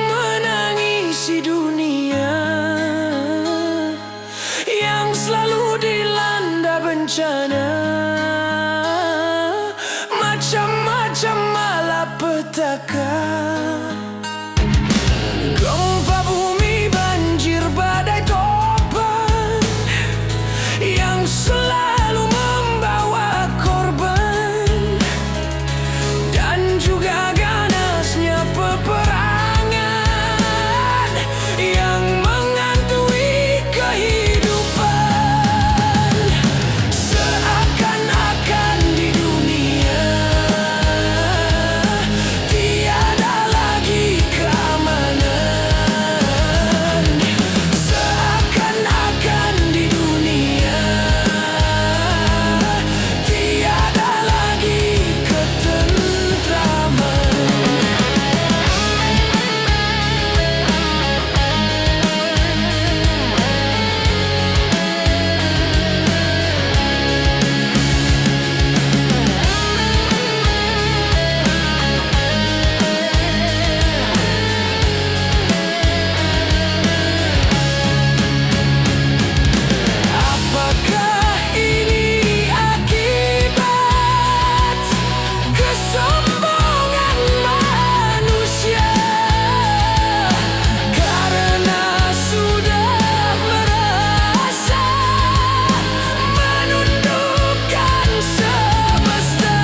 menangisi dunia yang selalu dilanda bencana, macam-macam malapetaka. Gempa bumi, banjir, badai, topan yang selalu membawa korban, dan juga ganasnya peperangan yang menghantui kehidupan. Seakan-akan di dunia tiada lagi keamanan. Seakan-akan di dunia tiada lagi ketentraman. Apakah ini akibat kesombongan manusia karena sudah merasa menundukkan semesta?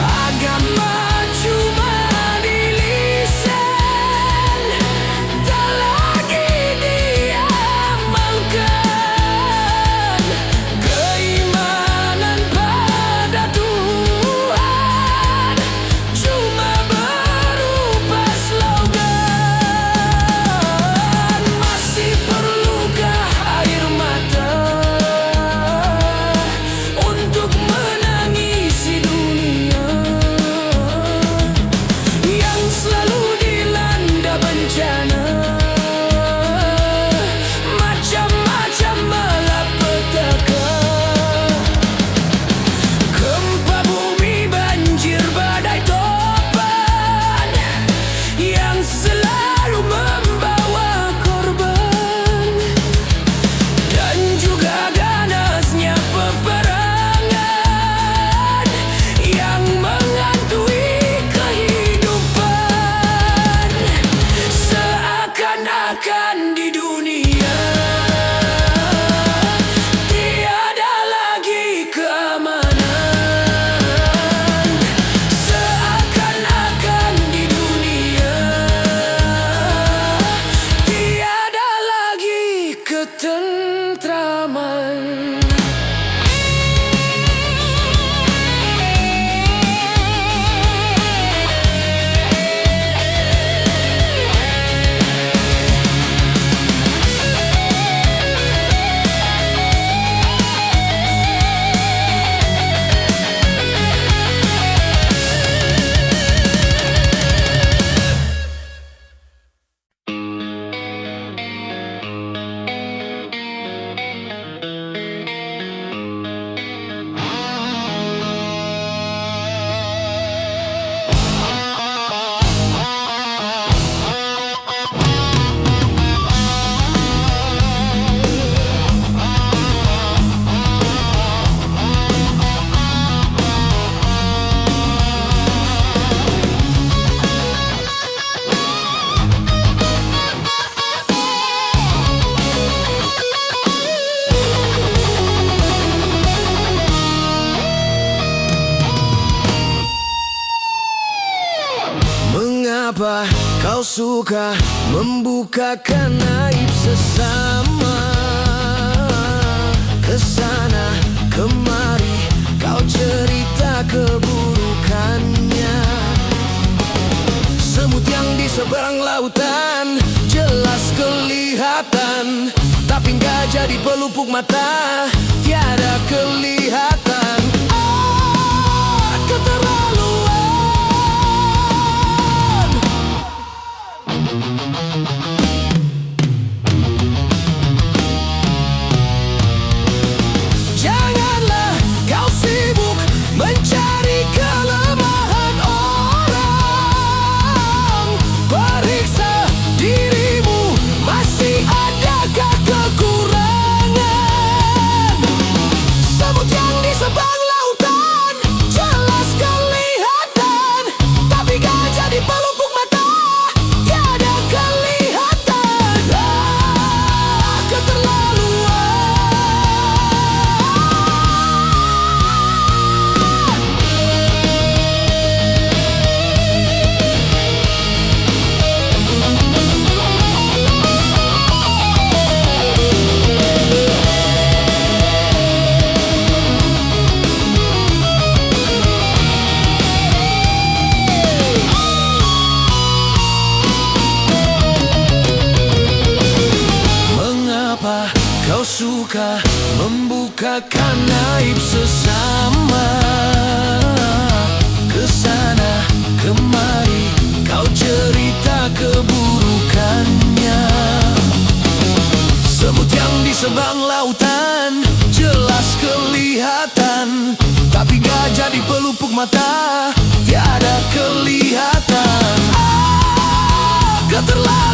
Agama cuma di lisan, tak lagi diamalkan. Keimanan pada Tuhan cuma berupa slogan. Masih perlukah air mata untuk menangisi dunia yang selalu dilanda bencana, macam-macam malapetaka. Gempa bumi, banjir, badai, topan yang selalu membawa korban, dan juga ganasnya peperangan yang menghantui kehidupan. Seakan-akan di dunia tiada lagi keamanan. Seakan-akan di dunia tiada lagi ketentraman. Mengapa kau suka membukakan aib sesama? Kesana kemari kau cerita keburukannya. Semut yang di seberang lautan jelas kelihatan, tapi nggak jadi pelupuk mata, tiada kelihatan. Keterlaluan. Siapa kau suka membukakan aib sesama? Kesana kemari kau cerita keburukannya. Semut yang di seberang lautan jelas kelihatan, tapi gajah di pelupuk mata tiada kelihatan. Keterlaluan.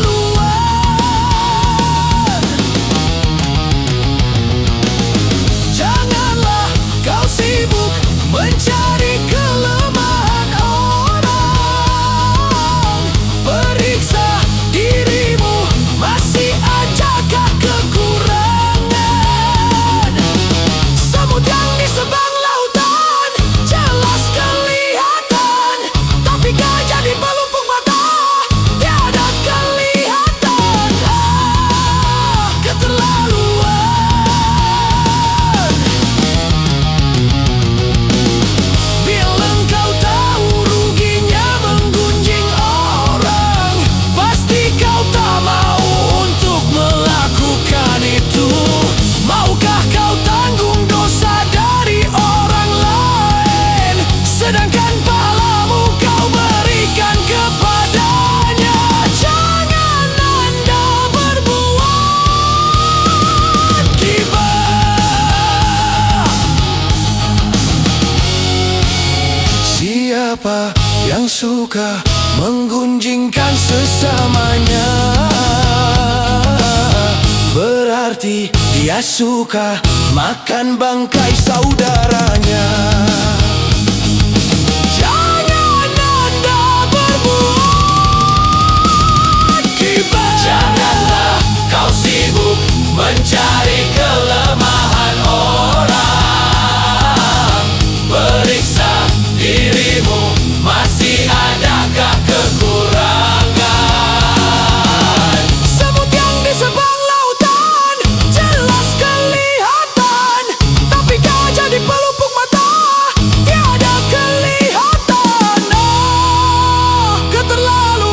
Janganlah kau sibuk mencari kelemahan orang. Periksa dirimu, masih adakah kekurangan? Semut yang di seberang lautan jelas kelihatan, tapi gajah di pelupuk mata tiada kelihatan. Keterlaluan. Bila engkau tahu ruginya menggunjing orang, pasti kau tak mau untuk melakukan itu. Maukah kau tanggung dosa dari orang lain, sedangkan pahlamu kau berikan kepadanya? Jangan Anda berbuat gibah. Siapa yang suka menggunjingkan sesamanya, berarti dia suka makan bangkai saudaranya. Jangan Anda berbuat gibah. Janganlah kau sibuk mencari kelemahan orang. Periksa dirimu, masih adakah kekurangan? Semut yang di seberang lautan jelas kelihatan, tapi gajah di pelupuk mata tiada kelihatan. Keterlaluan.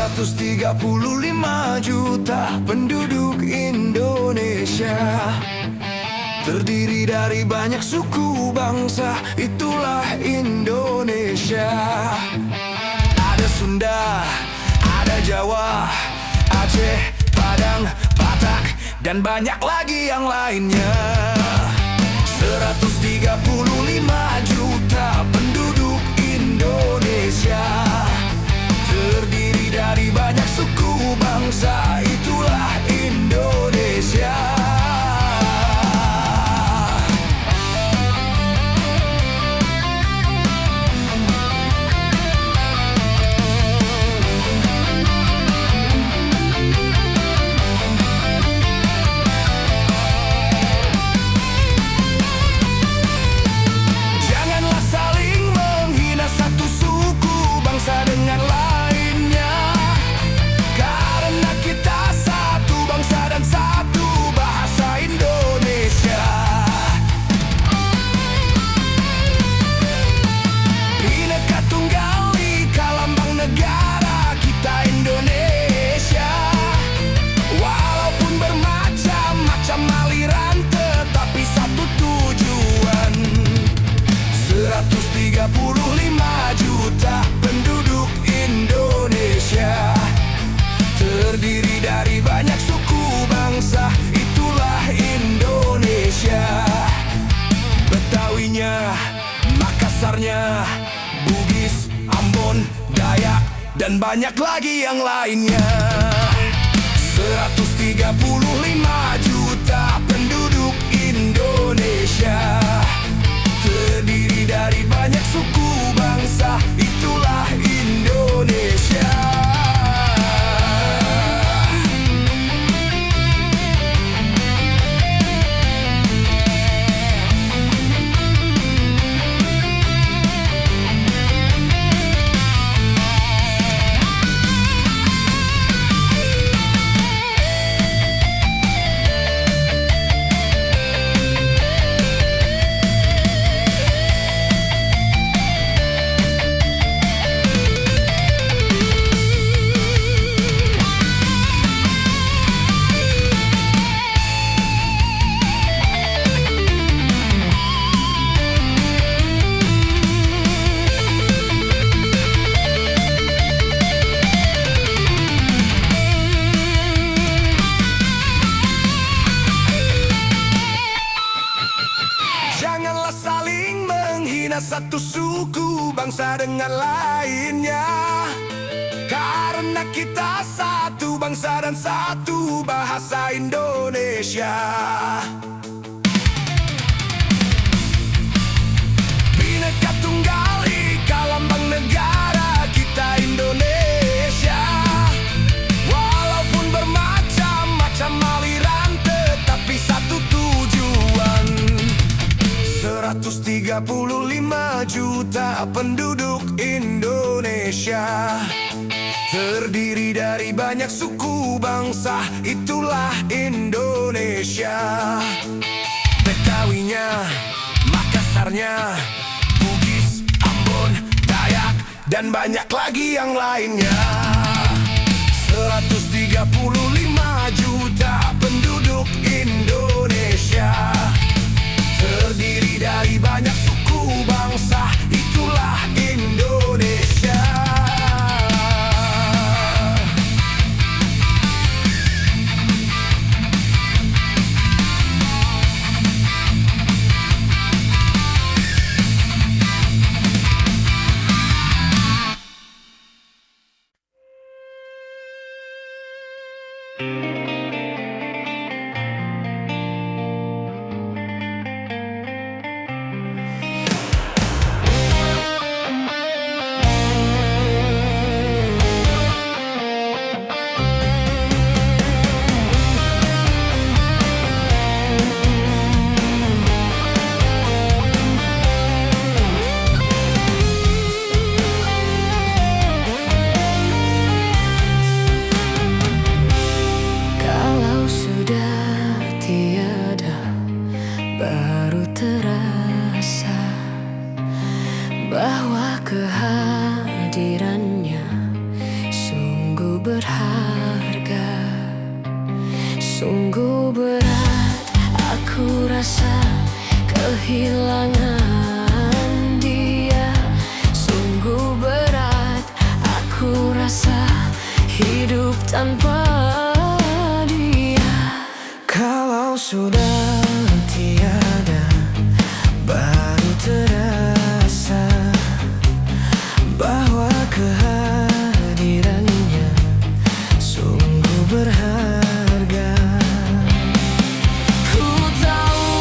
"135 juta penduduk Indonesia, terdiri dari banyak suku bangsa, itulah Indonesia. Ada Sunda, ada Jawa, Aceh, Padang, Batak, dan banyak lagi yang lainnya. 135 juta penduduk Indonesia, terdiri dari banyak suku bangsa, itulah Indonesia. Janganlah saling menghina satu suku bangsa dengan lainnya, karena kita satu bangsa dan satu bahasa Indonesia. Bhinneka Tunggal Ika, lambang negara kita Indonesia. Walaupun bermacam-macam aliran, tetapi satu tujuan. 135 juta penduduk Indonesia, terdiri dari banyak suku bangsa, itulah Indonesia. Betawinya, Makassarnya, Bugis, Ambon, Dayak, dan banyak lagi yang lainnya. 135 juta penduduk Indonesia, terdiri dari banyak suku bangsa, itulah Indonesia. bangsa dengan lainnya. Karena kita satu bangsa dan satu bahasa Indonesia. Bhinneka Tunggal Ika lambang negara kita Indonesia. Walaupun bermacam-macam aliran, tetapi satu tujuan. 135 juta penduduk Indonesia, terdiri dari banyak suku bangsa, itulah Indonesia. Betawinya, Makassarnya, Bugis, Ambon, Dayak, dan banyak lagi yang lainnya. 135 juta penduduk Indonesia, terdiri dari banyak suku bangsa, itulah Indonesia. Baru terasa bahwa kehadirannya sungguh berharga. Sungguh berat aku rasa kehilangan dia. Sungguh berat aku rasa hidup tanpa dia. Kalau sudah tiada, baru terasa bahwa kehadirannya sungguh berharga. Ku tahu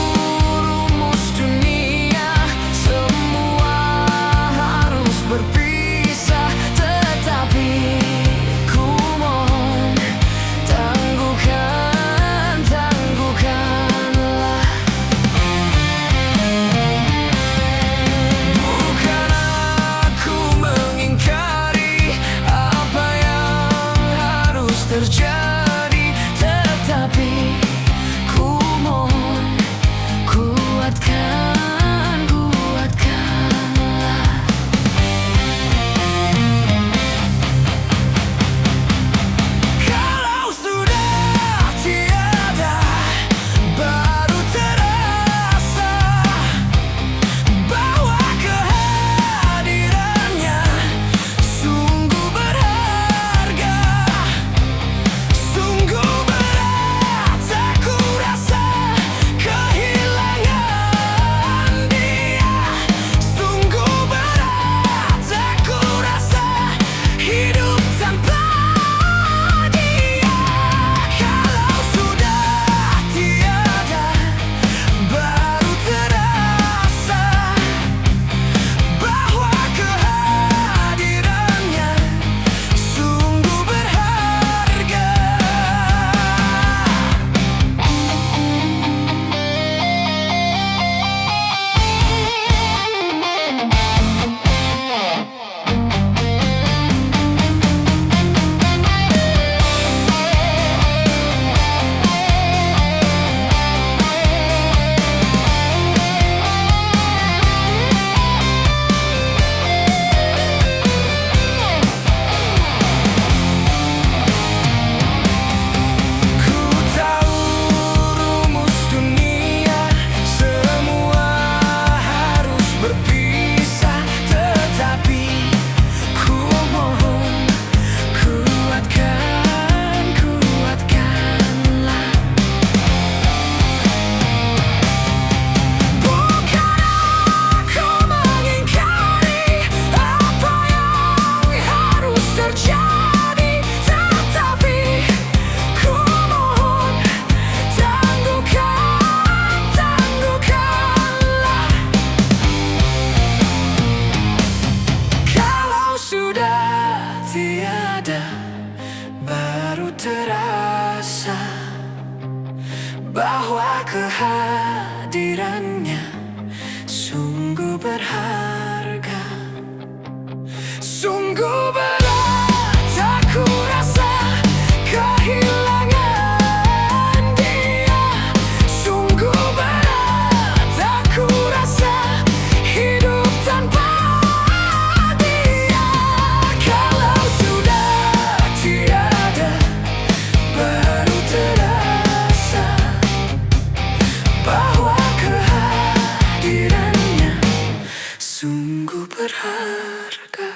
rumus dunia, semua harus berpisah, tetapi ku mohon tangguhkan kehadirannya sungguh berharga. Sungguh berat aku rasa kehilangan dia. Sungguh berat aku rasa hidup tanpa dia. Kalau sudah tiada, baru terasa bahwa kehadirannya sungguh berharga.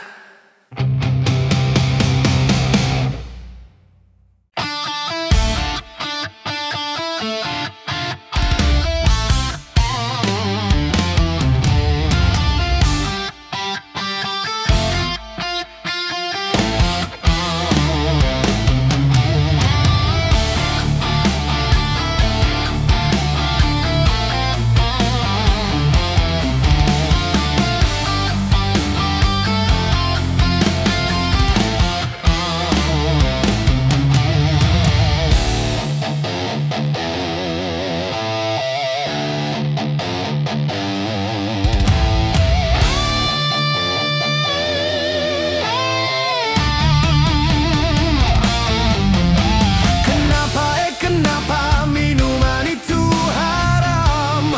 Kenapa minuman itu haram?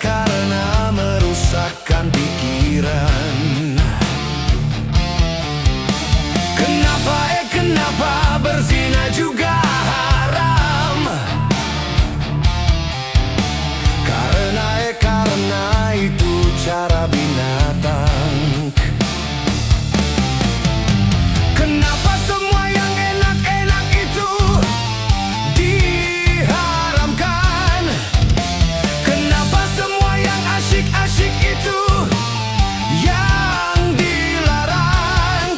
Karena merusakkan pikiran. Kenapa berzina juga haram? Karena itu cara binatang. Kenapa semua yang enak-enak itu diharamkan? Kenapa semua yang asyik-asyik itu yang dilarang?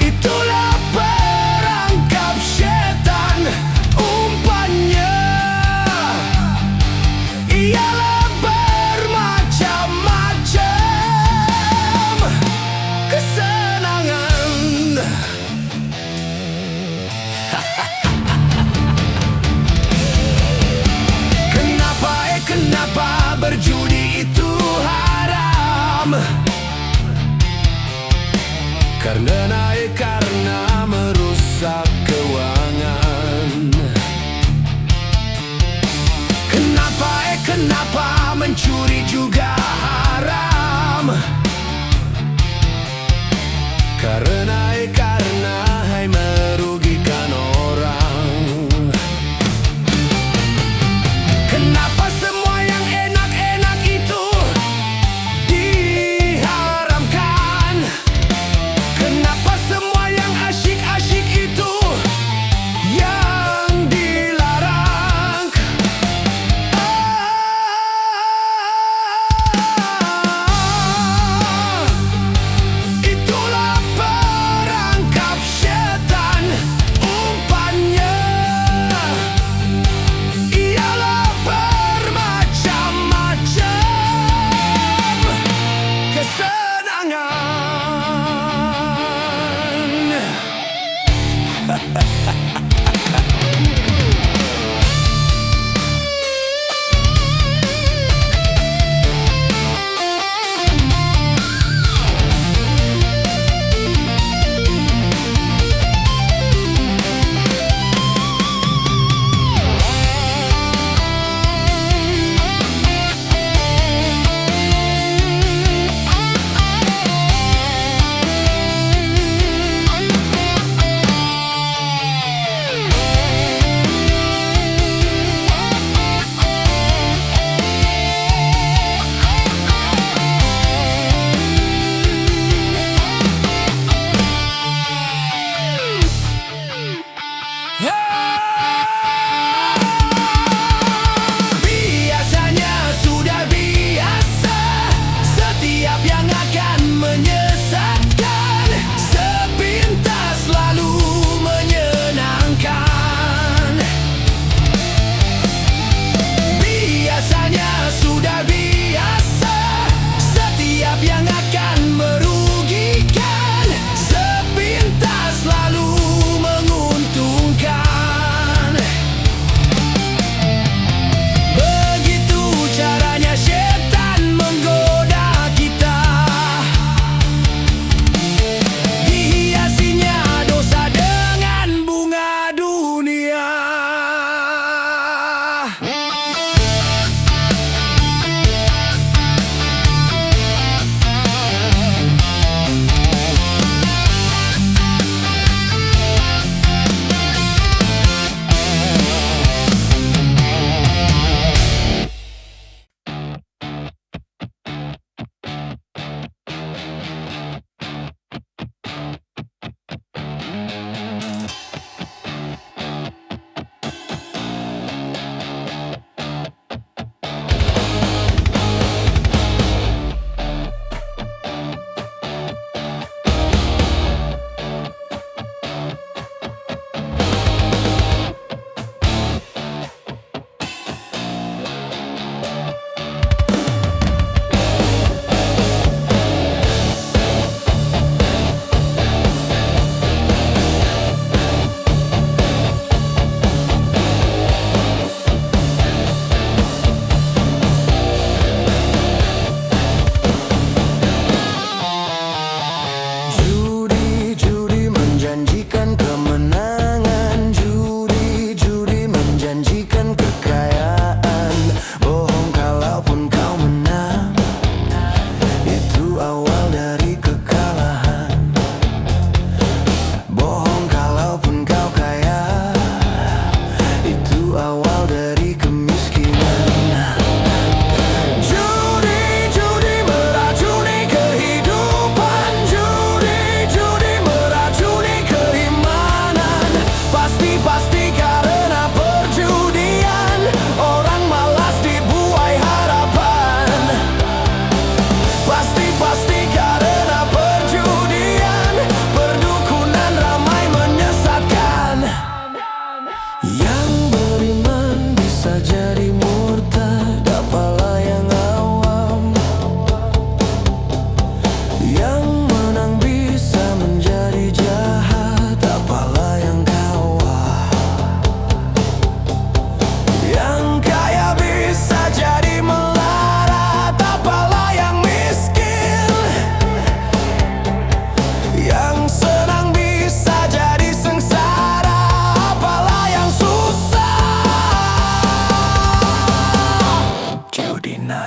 Itulah perangkap setan, umpannya ialah bermacam-macam kesenangan. Kenapa berjudi itu haram? Karena merusak keuangan. Kenapa mencuri juga haram? Karena merugikan orang. Kenapa semua yang enak-enak itu diharamkan? Kenapa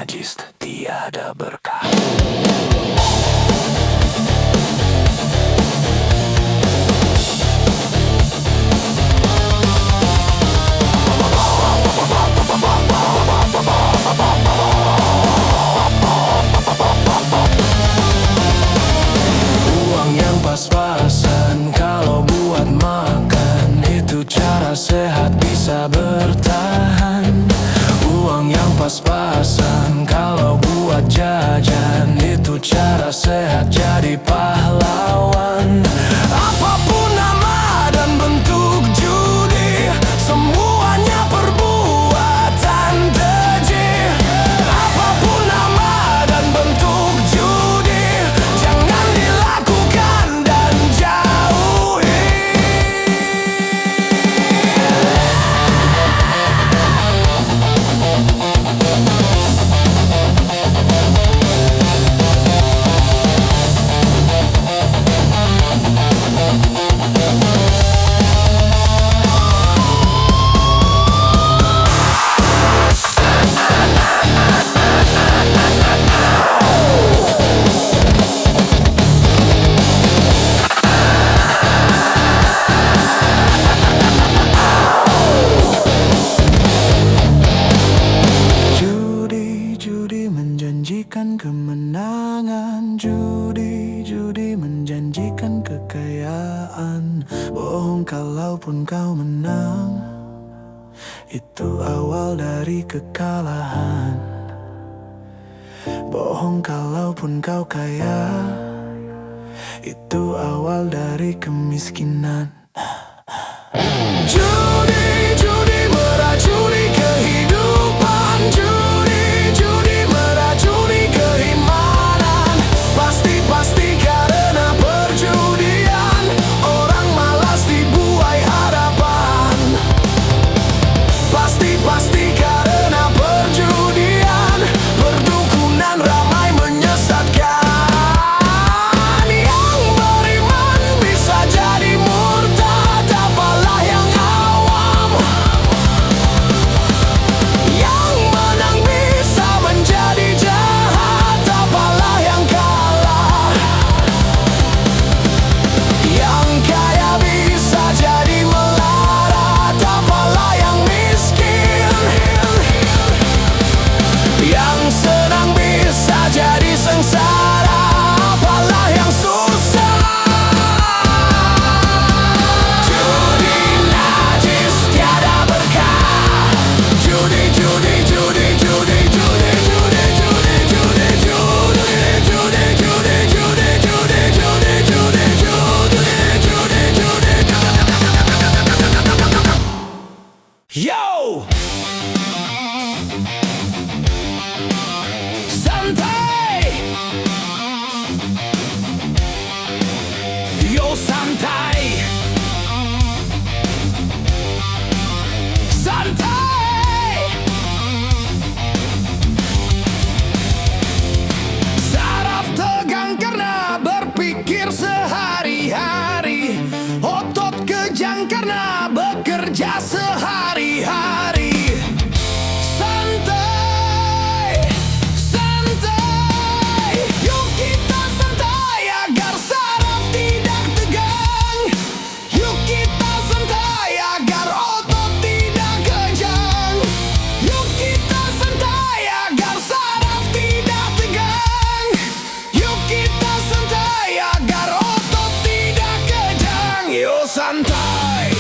najis, tiada berkah. Uang yang pas-pasan kalau buat makan, itu cara sehat bisa bertahan. Uang yang pas-pasan kalau buat jajan, itu cara sehat jadi pahlawan. Apapun nama dan bentuk judi, semuanya perbuatan keji. Apapun nama dan bentuk judi, jangan dilakukan dan jauhi. Judi menjanjikan kemenangan, judi menjanjikan kekayaan. Bohong kalaupun kau menang, itu awal dari kekalahan. Bohong kalaupun kau kaya, itu awal dari kemiskinan. Judi meracuni kehidupan, judi meracuni keimanan. Pasti karena perjudian, orang malas dibuai harapan. Pasti karena perjudian, perdukunan ramai menyesatkan. Yang beriman bisa jadi murtad, apalah yang awam. Yang menang bisa menjadi jahat, apalah yang kalah. Yang kaya bisa jadi melarat, apalah yang miskin. Yang senang bisa jadi sengsara, apalah yang susah. Judi najis, tiada berkah. Judi Yo! Santai! Yo santai! Santai! Saraf tegang karena berpikir sehari-hari, otot kejang karena bekerja sehari-hari. Santai, yuk kita santai agar saraf tidak tegang. Yuk kita santai agar otot tidak kejang. Yuk kita santai agar saraf tidak tegang. Yuk kita santai agar otot tidak kejang. Yuk santai.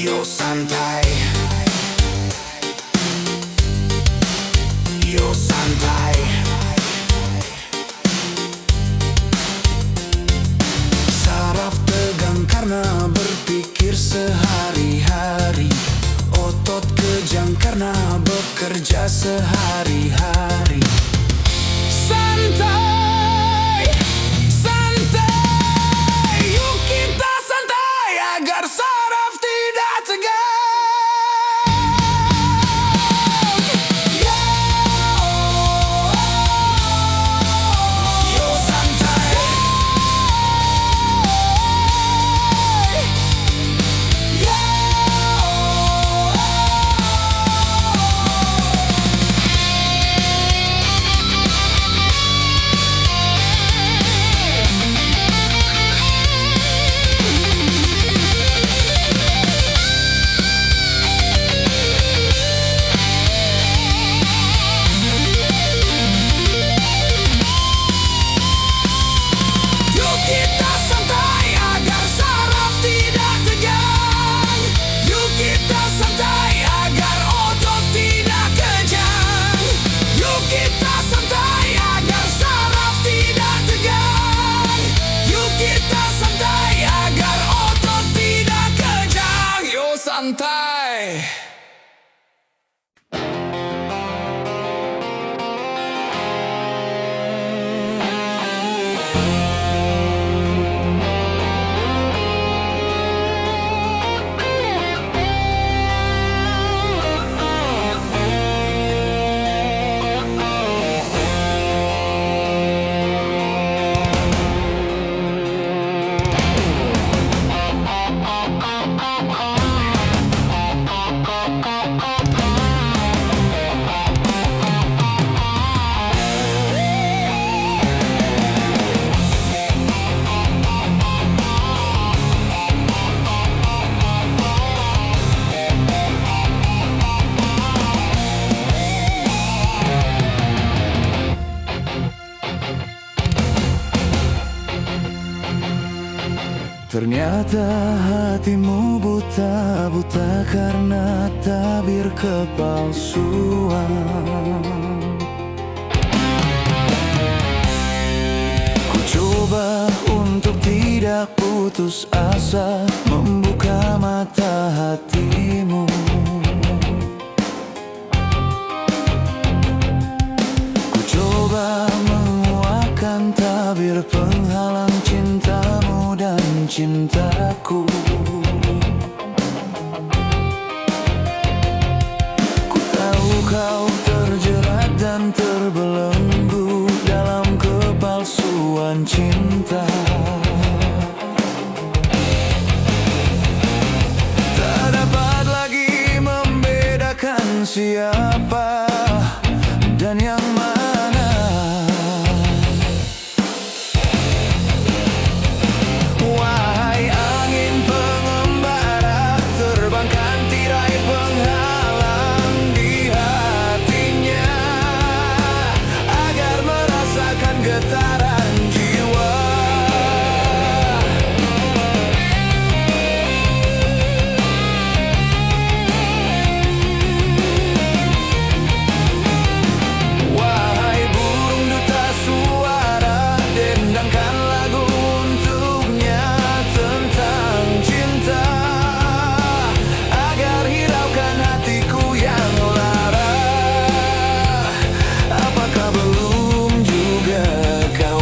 Yo santai, yo santai. Saraf tegang karena berpikir sehari-hari. Otot kejang karena bekerja sehari-hari. Santai, santai, yuk kita santai agar saraf tidak tegang. Yo santai, santai. Ternyata hatimu buta-buta karena tabir kepalsuan. Ku coba untuk tidak putus asa, membuka mata hatimu. Ku coba menguatkan tabir penghalang cintamu dan cintaku. Ku tahu kau terjerat dan terbelenggu dalam kepalsuan cinta. Tak dapat lagi membedakan siapa dan yang mana. Getaran jiwa, wahai burung duta suara, dendangkan lagu untuknya tentang cinta, agar hiraukan hatiku yang lara. Apakah belum juga kau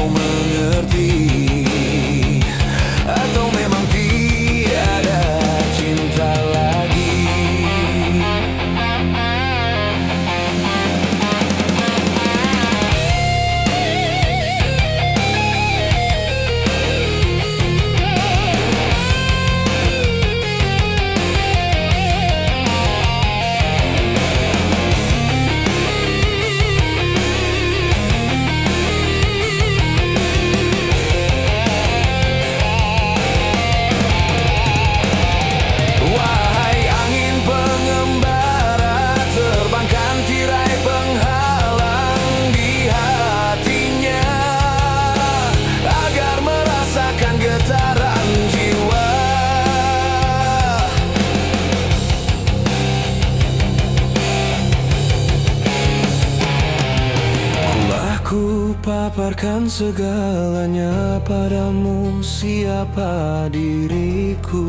serahkan segalanya padamu, siapa diriku.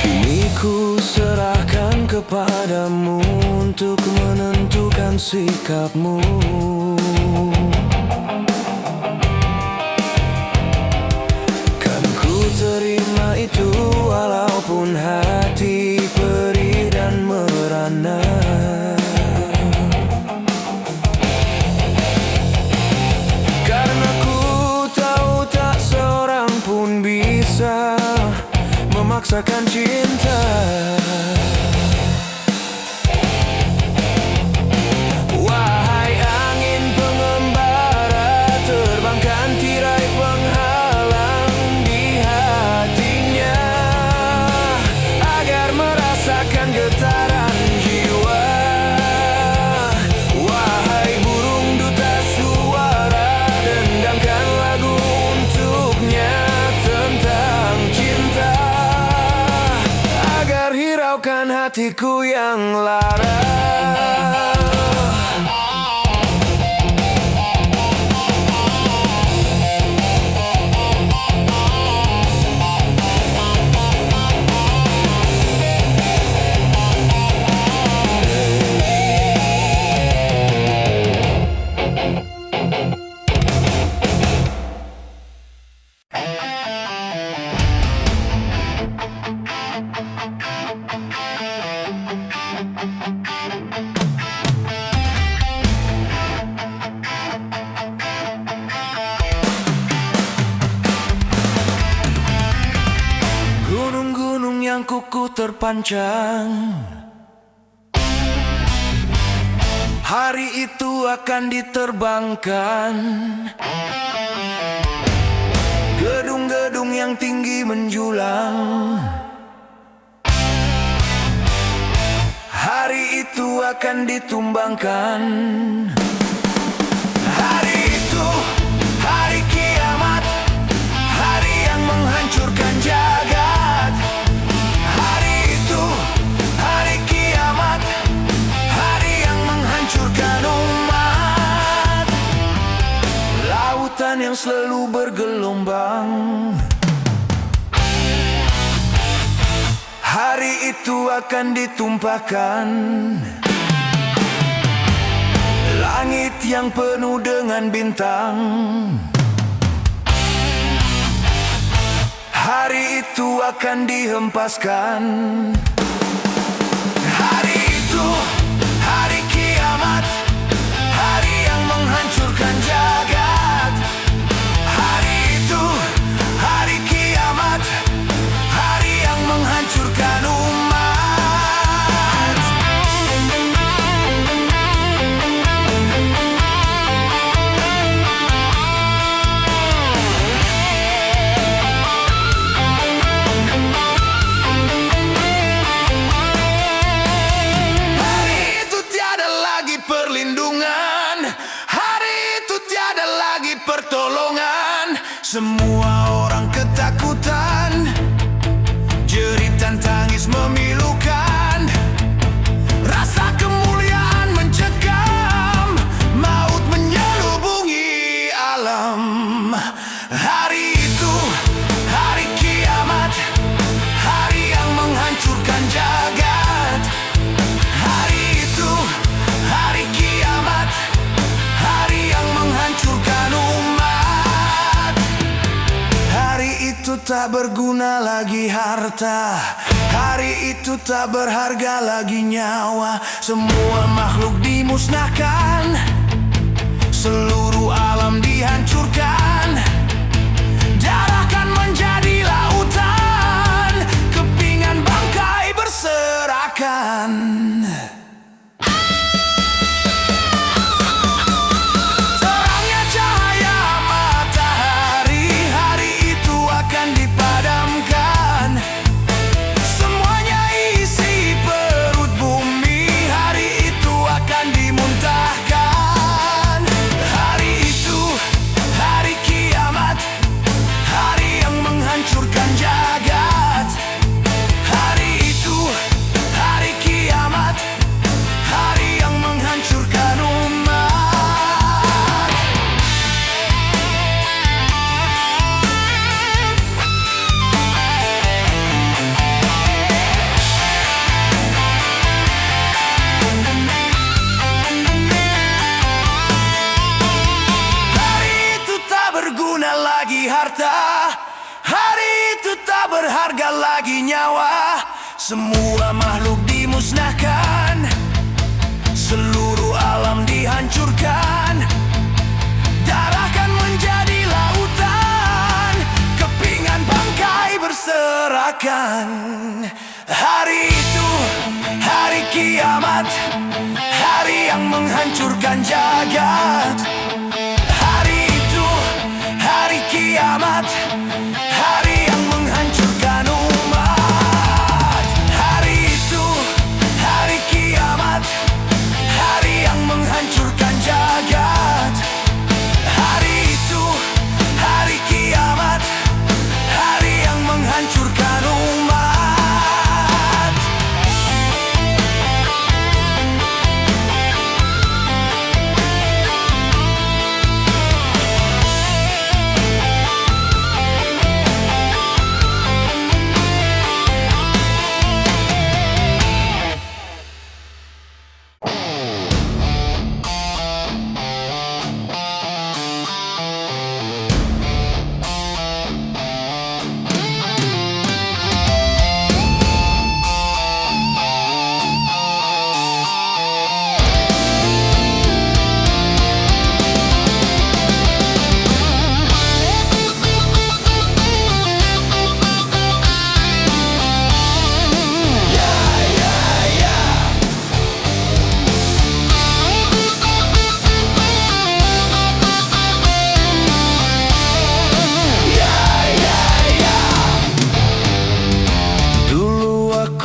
Kini ku serahkan kepadamu untuk menentukan sikapmu. Kan ku terima itu walaupun hati perih dan merana. Karena ku tahu tak seorang pun bisa memaksakan cinta. Wahai angin pengembara, terbangkan tirai penghalang di hatinya, agar merasakan getaran jiwa. Wahai burung duta suara, dendangkan lagu untuknya tentang cinta, agar hiraukan hatiku yang lara. Gunung-gunung yang kukuh terpancang, hari itu akan diterbangkan. Gedung-gedung yang tinggi menjulang, hari itu akan ditumbangkan. Hari itu, hari kiamat, hari yang menghancurkan jagat. Hari itu, hari kiamat, hari yang menghancurkan umat. Lautan yang selalu bergelombang, hari itu akan ditumpahkan. Langit yang penuh dengan bintang, hari itu akan dihempaskan. Hari itu, hari kiamat, hari yang menghancurkan jagat. Hari itu, hari kiamat, hari yang menghancurkan umat. Hari itu tiada lagi perlindungan, hari itu tiada lagi pertolongan. Semua orang ketakutan, jeritan tangis memilukan. Rasa kemuliaan mencekam, maut menyelubungi alam. Hari itu, hari kiamat, hari yang menghancurkan jagat. Hari itu, hari kiamat, hari yang menghancurkan umat. Hari itu tak berguna lagi harta, hari itu tak berharga lagi nyawa. Semua makhluk dimusnahkan, seluruh alam dihancurkan. Darah kan menjadi lautan, kepingan bangkai berserakan. Terangnya cahaya matahari, hari itu akan dipadamkan. Semuanya isi perut bumi, hari itu akan dimuntahkan. harta. Hari itu tak berharga lagi nyawa. Semua makhluk dimusnahkan, seluruh alam dihancurkan. Darah kan menjadi lautan, kepingan bangkai berserakan. Hari itu, hari kiamat, hari yang menghancurkan jagat. Hari itu, hari kiamat, hari yang menghancurkan umat. Hari itu, hari kiamat, hari yang menghancurkan jagat. Hari itu, hari kiamat, hari yang menghancurkan umat.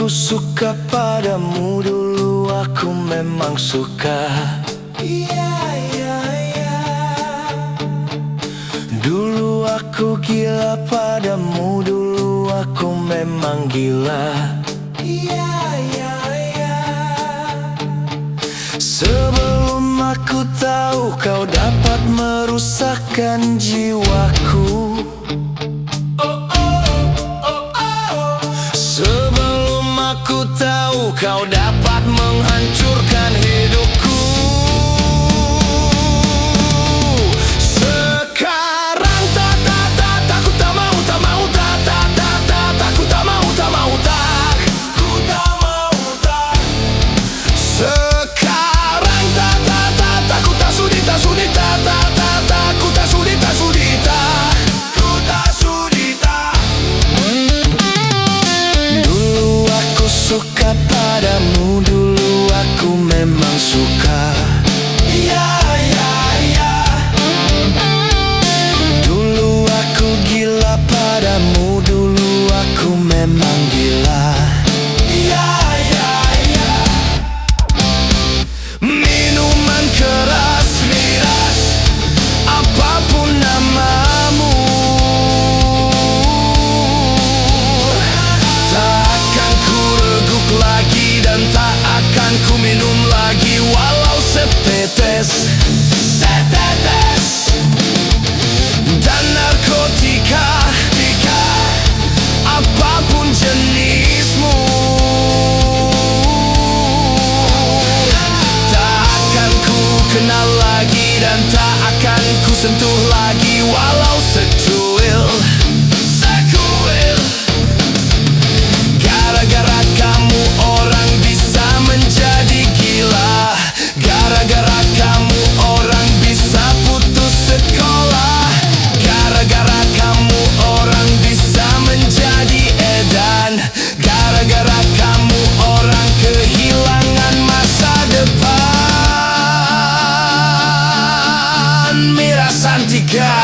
Suka padamu, dulu aku memang suka. Dulu aku gila padamu, dulu aku memang gila. Sebelum aku tahu kau dapat merusakkan jiwaku. Aku tahu kau dapat menghancurkan hidupku. Sekarang takut tak mau, tak mau, takut tak mau, tak mau, takut tak mau, tak. Sekarang takut tak sudi, tak sudi, takut tak sudi, tak sudi, takut tak sudi, tak. Suka padamu, dulu aku memang suka. Dulu aku gila padamu, dulu aku memang gila. Minuman keras, miras, apapun namamu, lagi dan tak akan ku minum lagi walau setetes, setetes. Dan narkotika, apapun jenismu, tak akan ku kenal lagi dan tak akan ku sentuh lagi walau secuil, sekuil. Gara-gara kamu orang bisa menjadi gila. Gara-gara kamu orang bisa putus sekolah. Gara-gara kamu orang bisa menjadi edan. Gara-gara kamu orang kehilangan masa depan. Mira Santika.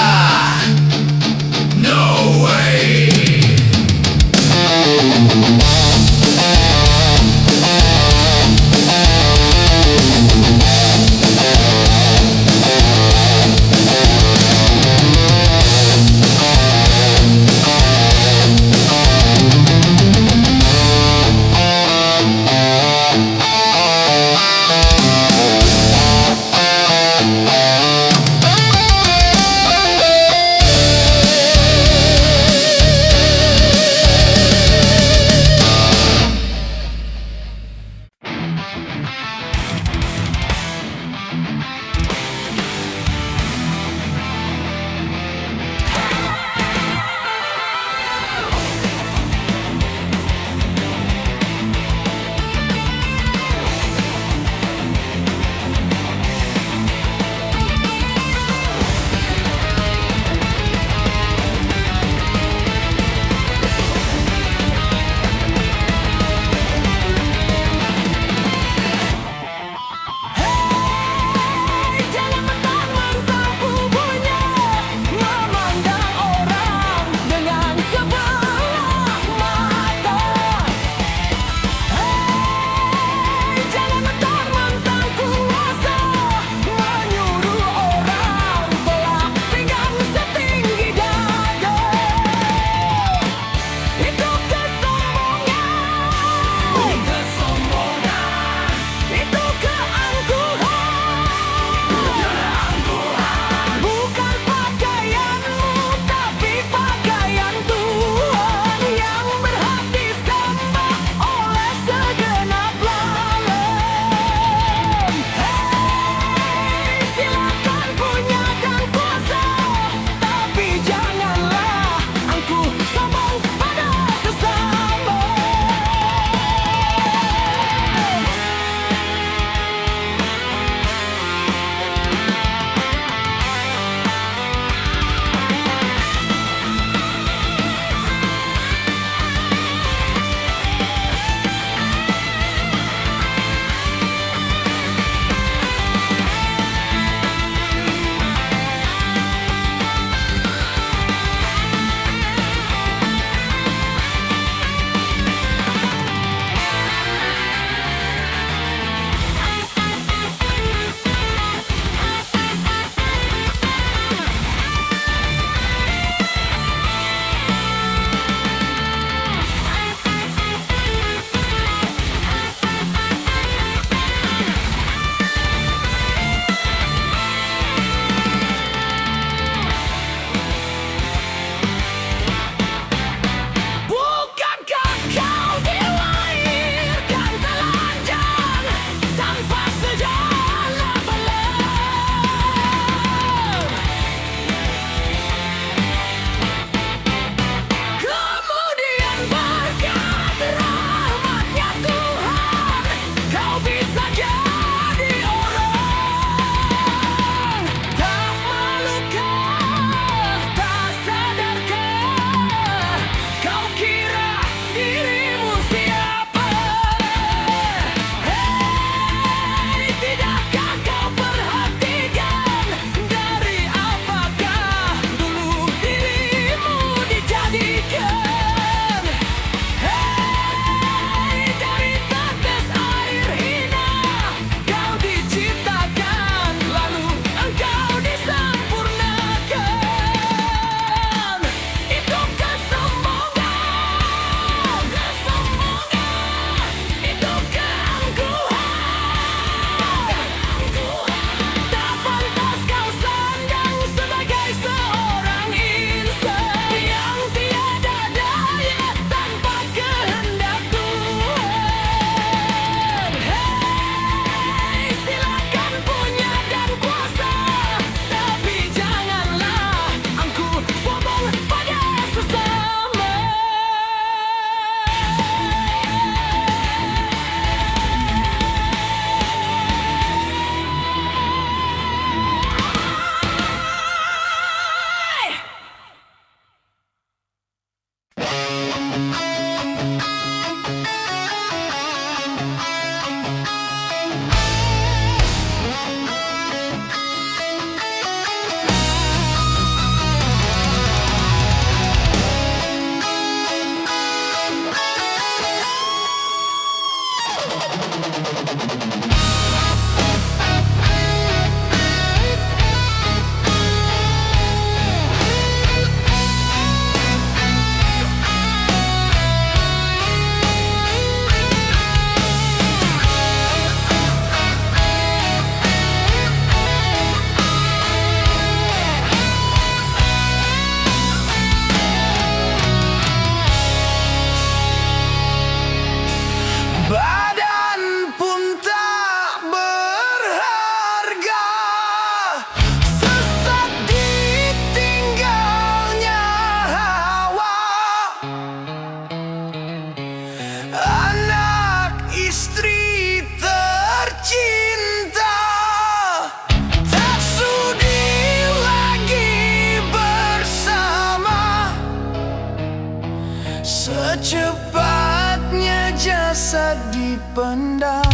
terpendam.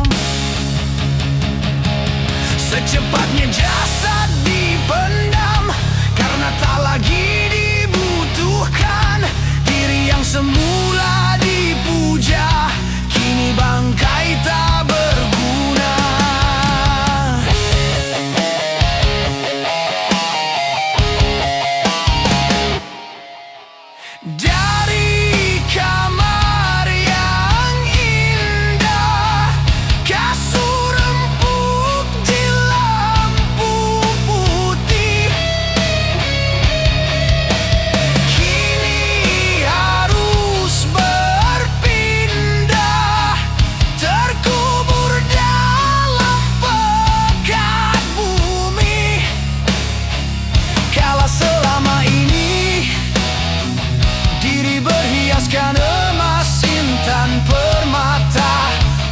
Secepatnya jasad dipendam karena tak lagi dibutuhkan. Diri yang semula dipuja kini bangkai tak berguna. Dari kamar yang indah, kasur empuk di lampu putih, kini harus berpindah, terkubur dalam pekat bumi. Kala selama ini diri berhiaskan emas, intan, permata,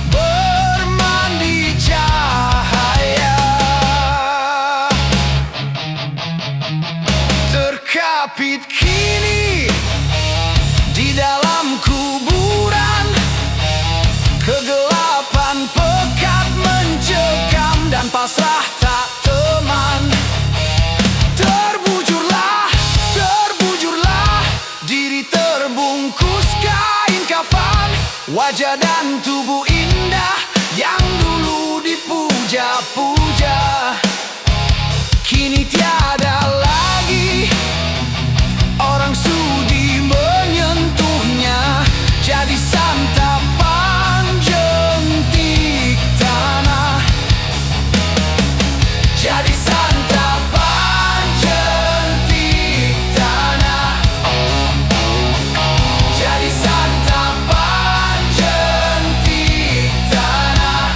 bermandi cahaya, terkapit kini di dalam kuburan. Kegelapan pekat mencekam dan pasrah tak teman. Terbujurlah, diri terbungkus kain kafan. Wajah dan tubuh indah yang dulu dipuja-puja kini tiada lagi. Orang sudi menyentuhnya, jadi santapan jentik tanah. Jadi santapan jentik tanah. Jadi santapan jentik tanah.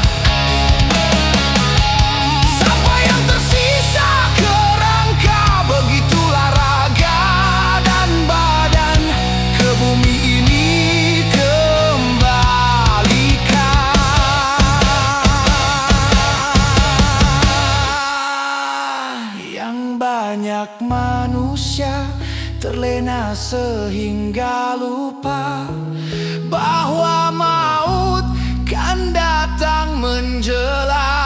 Sampai yang tersisa kerangka, begitulah raga dan badan ke bumi ini kembalikan. Yang banyak manusia terlena sehingga lupa bahwa maut kan datang menjelang.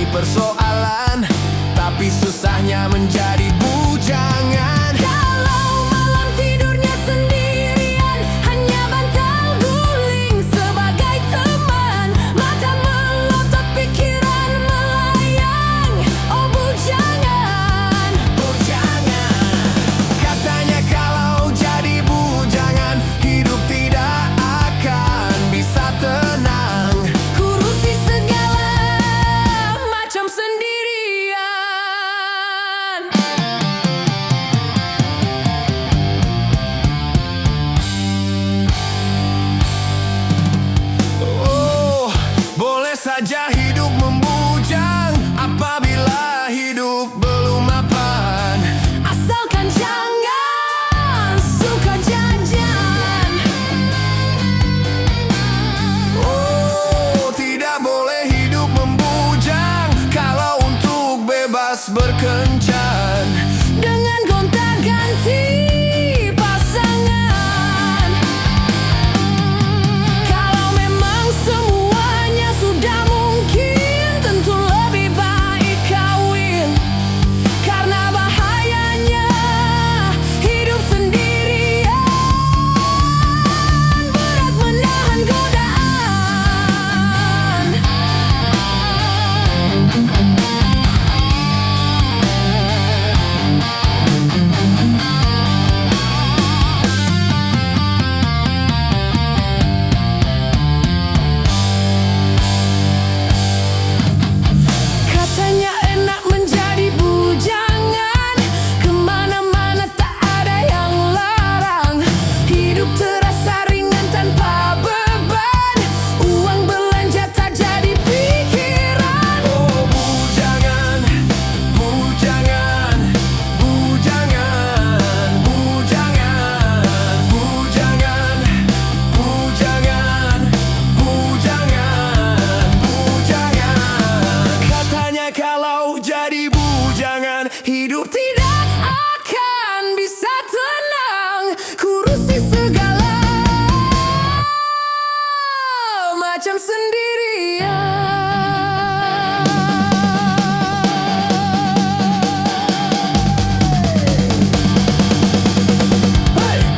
persoalan, tapi susahnya menjadi bujangan. Kalau malam tidurnya sendirian. Hey!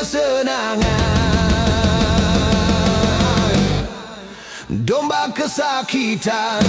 kesenangan, domba kesakitan.